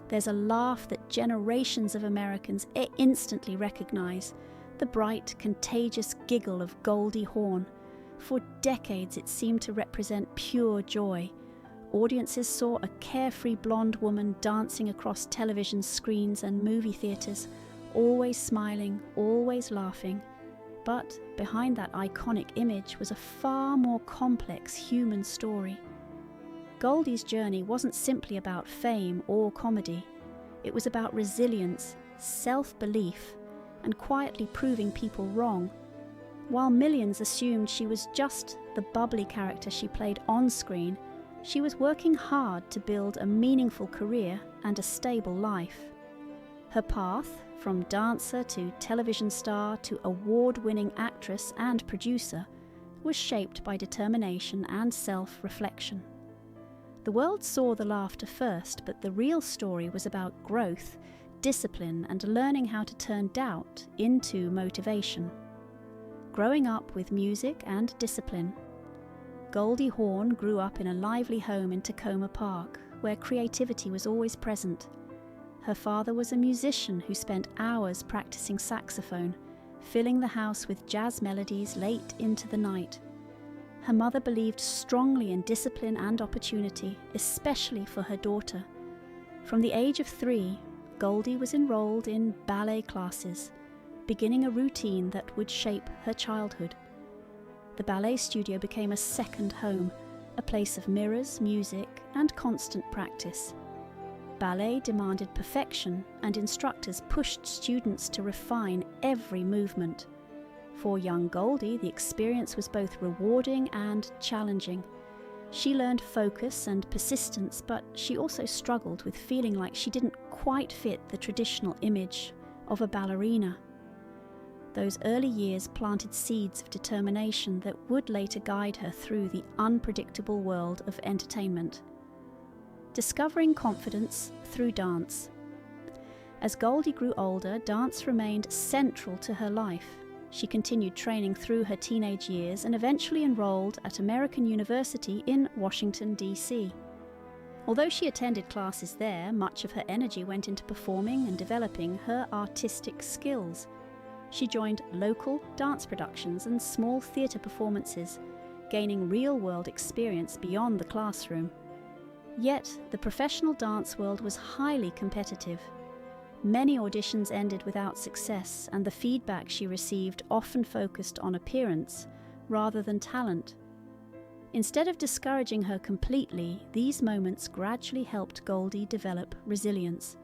There's a laugh that generations of Americans instantly recognize, the bright, contagious giggle of Goldie Hawn. For decades it seemed to represent pure joy. Audiences saw a carefree blonde woman dancing across television screens and movie theatres, always smiling, always laughing. But behind that iconic image was a far more complex human story. Goldie's journey wasn't simply about fame or comedy. It was about resilience, self-belief, and quietly proving people wrong. While millions assumed she was just the bubbly character she played on screen, she was working hard to build a meaningful career and a stable life. Her path, from dancer to television star to award-winning actress and producer, was shaped by determination and self-reflection. The world saw the laughter first, but the real story was about growth, discipline, and learning how to turn doubt into motivation. Growing up with music and discipline, Goldie Hawn grew up in a lively home in Tacoma Park, where creativity was always present. Her father was a musician who spent hours practicing saxophone, filling the house with jazz melodies late into the night. Her mother believed strongly in discipline and opportunity, especially for her daughter. From the age of 3, Goldie was enrolled in ballet classes, beginning a routine that would shape her childhood. The ballet studio became a second home, a place of mirrors, music, and constant practice. Ballet demanded perfection, and instructors pushed students to refine every movement. For young Goldie, the experience was both rewarding and challenging. She learned focus and persistence, but she also struggled with feeling like she didn't quite fit the traditional image of a ballerina. Those early years planted seeds of determination that would later guide her through the unpredictable world of entertainment. Discovering confidence through dance. As Goldie grew older, dance remained central to her life. She continued training through her teenage years and eventually enrolled at American University in Washington, D.C. Although she attended classes there, much of her energy went into performing and developing her artistic skills. She joined local dance productions and small theatre performances, gaining real-world experience beyond the classroom. Yet, the professional dance world was highly competitive. Many auditions ended without success, and the feedback she received often focused on appearance rather than talent. Instead of discouraging her completely, these moments gradually helped Goldie develop resilience.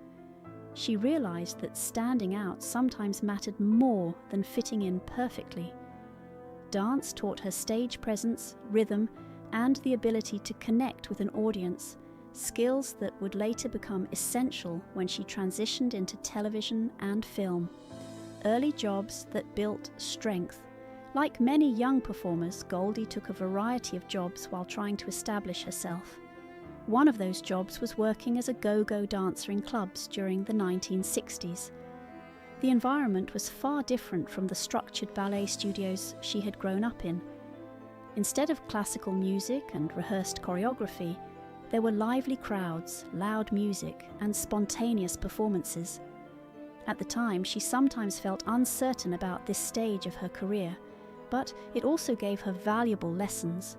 She realized that standing out sometimes mattered more than fitting in perfectly. Dance taught her stage presence, rhythm, and the ability to connect with an audience, skills that would later become essential when she transitioned into television and film. Early jobs that built strength. Like many young performers, Goldie took a variety of jobs while trying to establish herself. One of those jobs was working as a go-go dancer in clubs during the 1960s. The environment was far different from the structured ballet studios she had grown up in. Instead of classical music and rehearsed choreography, there were lively crowds, loud music, and spontaneous performances. At the time, she sometimes felt uncertain about this stage of her career, but it also gave her valuable lessons.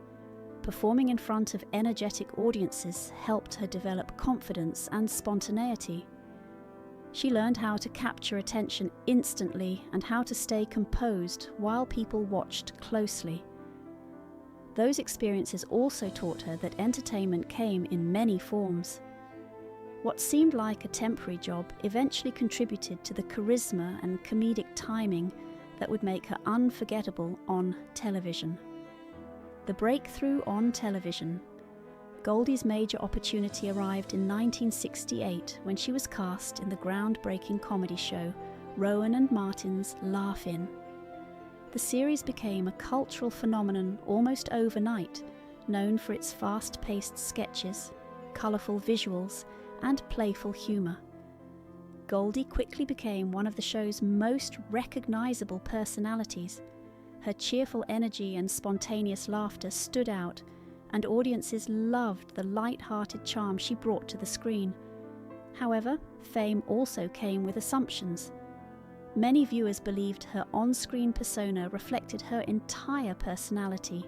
Performing in front of energetic audiences helped her develop confidence and spontaneity. She learned how to capture attention instantly and how to stay composed while people watched closely. Those experiences also taught her that entertainment came in many forms. What seemed like a temporary job eventually contributed to the charisma and comedic timing that would make her unforgettable on television. The breakthrough on television. Goldie's major opportunity arrived in 1968 when she was cast in the groundbreaking comedy show Rowan and Martin's Laugh-In. The series became a cultural phenomenon almost overnight, known for its fast-paced sketches, colourful visuals, and playful humour. Goldie quickly became one of the show's most recognisable personalities. Her cheerful energy and spontaneous laughter stood out, and audiences loved the light-hearted charm she brought to the screen. However, fame also came with assumptions. Many viewers believed her on-screen persona reflected her entire personality.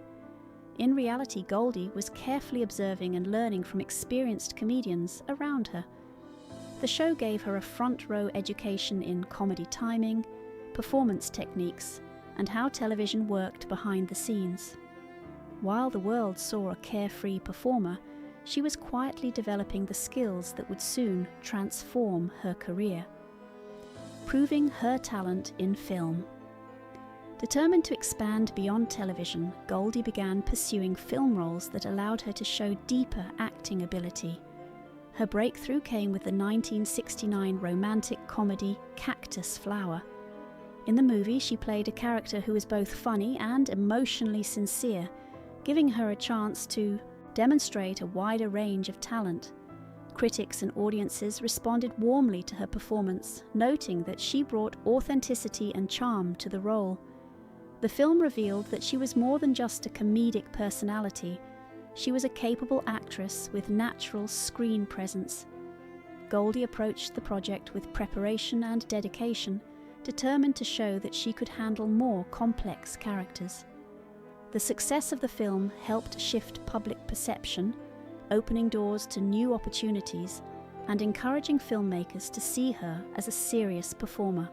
In reality, Goldie was carefully observing and learning from experienced comedians around her. The show gave her a front-row education in comedy timing, performance techniques, and how television worked behind the scenes. While the world saw a carefree performer, she was quietly developing the skills that would soon transform her career, proving her talent in film. Determined to expand beyond television, Goldie began pursuing film roles that allowed her to show deeper acting ability. Her breakthrough came with the 1969 romantic comedy Cactus Flower. In the movie, she played a character who was both funny and emotionally sincere, giving her a chance to demonstrate a wider range of talent. Critics and audiences responded warmly to her performance, noting that she brought authenticity and charm to the role. The film revealed that she was more than just a comedic personality. She was a capable actress with natural screen presence. Goldie approached the project with preparation and dedication, determined to show that she could handle more complex characters. The success of the film helped shift public perception, opening doors to new opportunities and encouraging filmmakers to see her as a serious performer.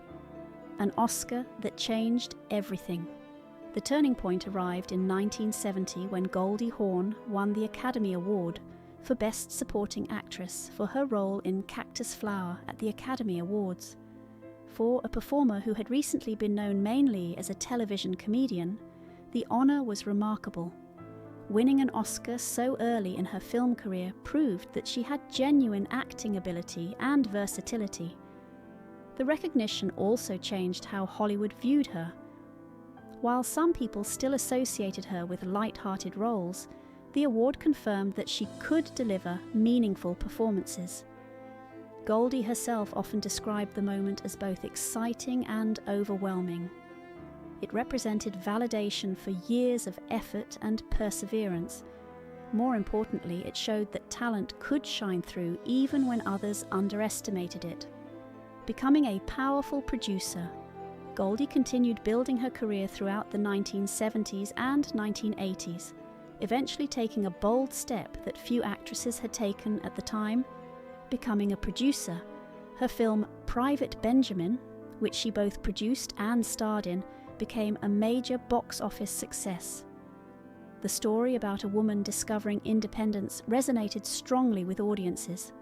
An Oscar that changed everything. The turning point arrived in 1970 when Goldie Hawn won the Academy Award for Best Supporting Actress for her role in Cactus Flower at the Academy Awards. For a performer who had recently been known mainly as a television comedian, the honor was remarkable. Winning an Oscar so early in her film career proved that she had genuine acting ability and versatility. The recognition also changed how Hollywood viewed her. While some people still associated her with light-hearted roles, the award confirmed that she could deliver meaningful performances. Goldie herself often described the moment as both exciting and overwhelming. It represented validation for years of effort and perseverance. More importantly, it showed that talent could shine through even when others underestimated it. Becoming a powerful producer, Goldie continued building her career throughout the 1970s and 1980s, eventually taking a bold step that few actresses had taken at the time, becoming a producer. Her film Private Benjamin, which she both produced and starred in, became a major box office success. The story about a woman discovering independence resonated strongly with audiences.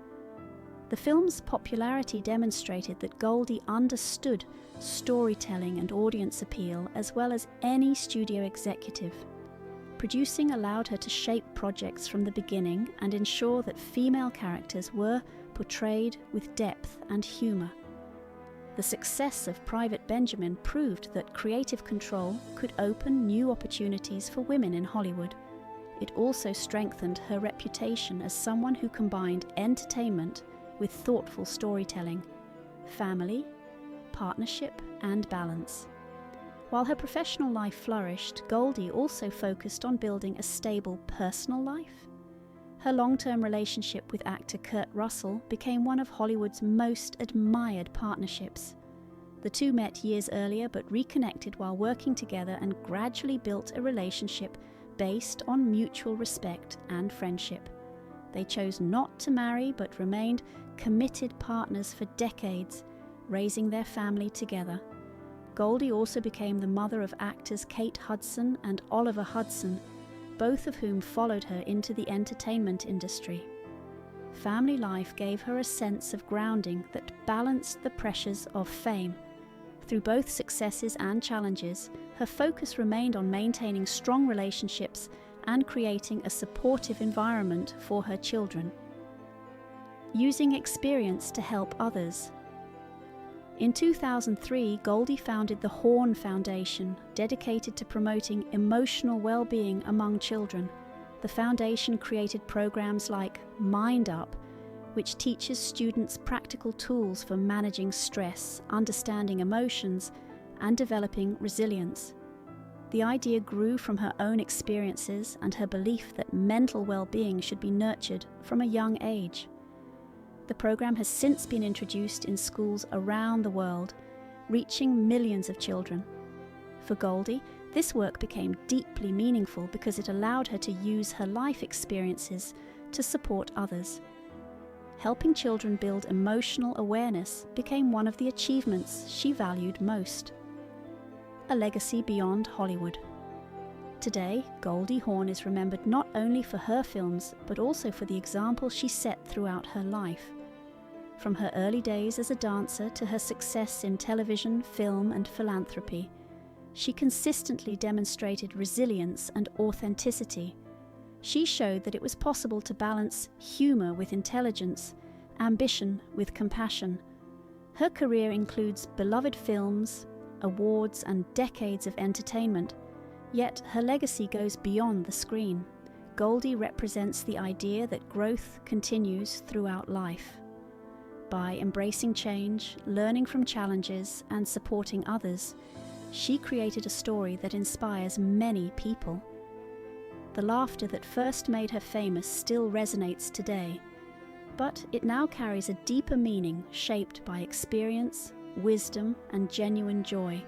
The film's popularity demonstrated that Goldie understood storytelling and audience appeal as well as any studio executive. Producing allowed her to shape projects from the beginning and ensure that female characters were portrayed with depth and humor. The success of Private Benjamin proved that creative control could open new opportunities for women in Hollywood. It also strengthened her reputation as someone who combined entertainment with thoughtful storytelling, family, partnership, and balance. While her professional life flourished, Goldie also focused on building a stable personal life. Her long-term relationship with actor Kurt Russell became one of Hollywood's most admired partnerships. The two met years earlier but reconnected while working together and gradually built a relationship based on mutual respect and friendship. They chose not to marry but remained committed partners for decades, raising their family together. Goldie also became the mother of actors Kate Hudson and Oliver Hudson, both of whom followed her into the entertainment industry. Family life gave her a sense of grounding that balanced the pressures of fame. Through both successes and challenges, her focus remained on maintaining strong relationships and creating a supportive environment for her children. Using experience to help others. In 2003, Goldie founded the Hawn Foundation, dedicated to promoting emotional well-being among children. The foundation created programs like Mind Up, which teaches students practical tools for managing stress, understanding emotions, and developing resilience. The idea grew from her own experiences and her belief that mental well-being should be nurtured from a young age. The The program has since been introduced in schools around the world, reaching millions of children. For Goldie, this work became deeply meaningful because it allowed her to use her life experiences to support others. Helping children build emotional awareness became one of the achievements she valued most. A legacy beyond Hollywood. Today, Goldie Hawn is remembered not only for her films, but also for the example she set throughout her life. From her early days as a dancer to her success in television, film, and philanthropy, she consistently demonstrated resilience and authenticity. She showed that it was possible to balance humor with intelligence, ambition with compassion. Her career includes beloved films, awards, and decades of entertainment, yet her legacy goes beyond the screen. Goldie represents the idea that growth continues throughout life. By embracing change, learning from challenges, and supporting others, she created a story that inspires many people. The laughter that first made her famous still resonates today, but it now carries a deeper meaning shaped by experience, wisdom, and genuine joy.